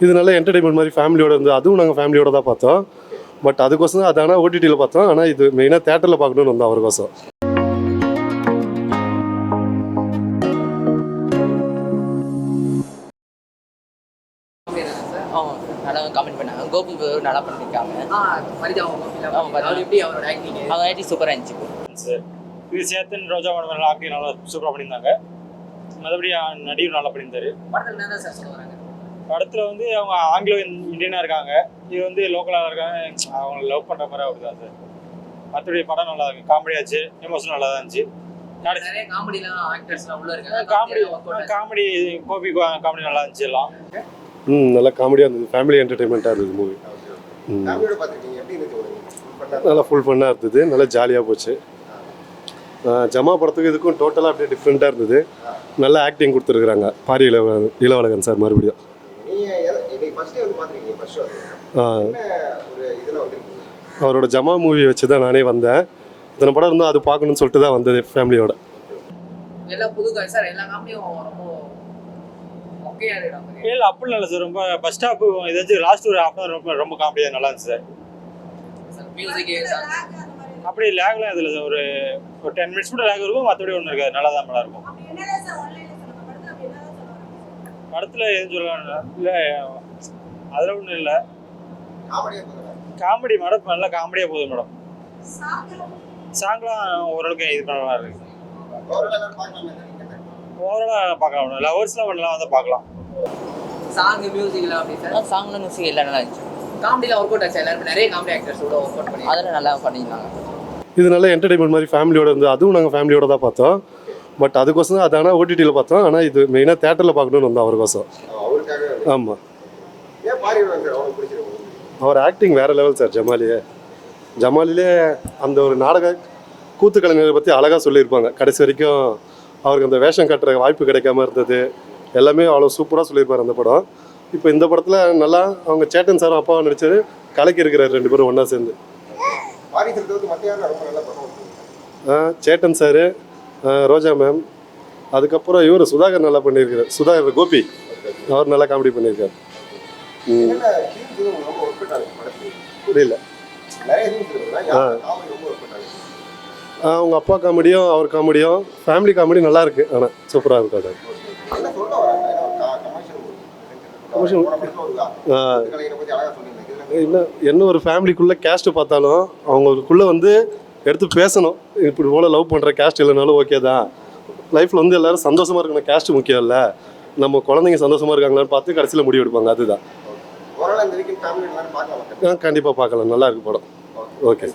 இது நல்ல என்டர்டைன்மெண்ட் மாதிரி ஃபேமிலியோட இருந்து, அதுவும் நாங்கள் ஃபேமிலியோட தான் பார்த்தோம். பட் அதுக்கோசம் அது ஆனால் ஓடிடியில் பார்த்தோம். ஆனால் இது மெயினாக தேட்டரில் பார்க்கணுன்னு வந்தோம் அவருக்கோசம். நல்லா கமெண்ட் பண்ணாங்க. கோபி நல்லா பண்ணியிருக்காங்க. அவங்க ஆக்டிங் சூப்பராக இருந்துச்சு சார். இது சேத்தன் ரோஜா மேடம் ஆக்டிங் நல்லா சூப்பராக பண்ணியிருந்தாங்க. மற்றபடி நடிகர் நல்லா பண்ணியிருந்தாரு. படத்தில் வந்து அவங்க ஆங்கிலோ இந்தியனாக இருக்காங்க, இது வந்து லோக்கலாக இருக்காங்க. அவங்க லவ் பண்ணுற மாதிரி வருதா சார். மற்றபடி படம் நல்லா இருக்கு, காமெடியாச்சு, எமோஷன் நல்லா தான் இருந்துச்சு. காமெடி கோபி காமெடி நல்லா இருந்துச்சு எல்லாம். நல்லா காமெடியாக இருந்தது, ஃபேமிலி என்டர்டைன்மெண்ட்டாக இருந்தது மூவி. நல்லா ஃபுல் ஃபன்னாக இருந்தது, நல்லா ஜாலியாக போச்சு. ஜமா படத்துக்கு இதுக்கும் டோட்டலாக அப்படியே டிஃப்ரெண்ட்டாக இருந்தது. நல்லா ஆக்டிங் கொடுத்துருக்குறாங்க பாரி இளவழகன் சார். மறுபடியும் அவரோட ஜமா மூவி வச்சு தான் நானே வந்தேன். இத்தனை படம் இருந்தோம், அது பார்க்கணும்னு சொல்லிட்டு தான் வந்தது ஃபேமிலியோட. இல்லை அப்படிலாம் இல்லை சார். ரொம்ப ஃபர்ஸ்ட் ஹாஃப் ஏதாச்சும் லாஸ்ட் ஒரு ஹாஃப் ரொம்ப ரொம்ப காமெடியாக நல்லா இருந்துச்சு சார். அப்படி லேக்லாம் இதில் சார். ஒரு 10 மினிட்ஸ் கூட லேக் இருக்கும், மற்றபடி ஒன்றும் இருக்காது. நல்லா தான் நல்லா இருக்கும். படத்தில் எதுவும் சொல்லலாம் இல்லை, அதில் ஒன்றும் இல்லை. காமெடி மேடம் நல்லா காமெடியாக போகுது மேடம். சாங்லாம் ஓரளவுக்கு இது பண்ணலாம் இருக்கு. ஓவராலாக பார்க்கலாம் மேடம். லவர்ஸ்லாம் பண்ணலாம் வந்து பார்க்கலாம். சாங்லாம் மியூசிக் எல்லாம் நல்லா இருந்துச்சு. காமெடியில் ஒர்க் அவுட் ஆச்சு. எல்லாருமே நிறைய காமெடி ஆக்டர்ஸோட ஒர்க் அவுட் பண்ணி அதெல்லாம் நல்லா பண்ணியிருந்தாங்க. இது நல்ல என்டர்டைன்மெண்ட் மாதிரி ஃபேமிலியோட இருந்து, அதுவும் நாங்கள் ஃபேமிலியோட தான் பார்த்தோம். பட் அதுக்கோசம் அது ஆனால் ஓடிடியில் பார்த்தோம். ஆனால் இது மெயினாக தேட்டரில் பார்க்கணுன்னு வந்தோம் அவருக்கோசம். ஆமாம், அவர் ஆக்டிங் வேறு லெவல் சார். ஜமாலிலே அந்த ஒரு நாடக கூத்து கலைஞரை பற்றி அழகாக சொல்லியிருப்பாங்க. கடைசி வரைக்கும் அவருக்கு அந்த வேஷம் கட்டுற வாய்ப்பு கிடைக்காம இருந்தது எல்லாமே அவ்வளோ சூப்பராக சொல்லியிருப்பார் அந்த படம். இப்போ இந்த படத்தில் நல்லா அவங்க சேட்டன் சாரும் அப்பாவும் நடிச்சது கலக்கி இருக்கிறார், 2 பேரும் ஒன்றா சேர்ந்து. சேட்டன் சார், ரோஜா மேம், அதுக்கப்புறம் இவர் சுதாகர் நல்லா பண்ணியிருக்கார். சுதாகர் கோபி அவர் நல்லா காமெடி பண்ணியிருக்கார். புரியல. அவங்க அப்பா காமெடியும் அவர் காமெடியும் ஃபேமிலி காமெடி நல்லா இருக்கு. ஆனால் சூப்பராக இருக்காது. என்ன ஒரு ஃபேமிலிக்குள்ளே கேஸ்ட்டு பார்த்தாலும் அவங்களுக்குள்ளே வந்து எடுத்து பேசணும். இப்படி போல் லவ் பண்ணுற கேஸ்ட் இல்லைனாலும் ஓகே தான். லைஃப்பில் வந்து எல்லோரும் சந்தோஷமாக இருக்கணும், கேஸ்ட்டு முக்கியம் இல்லை. நம்ம குழந்தைங்க சந்தோஷமாக இருக்காங்களான்னு பார்த்து கடைசியில் முடிவு எடுப்பாங்க. அதுதான். கண்டிப்பாக பார்க்கலாம், நல்லா இருக்கு படம். ஓகே.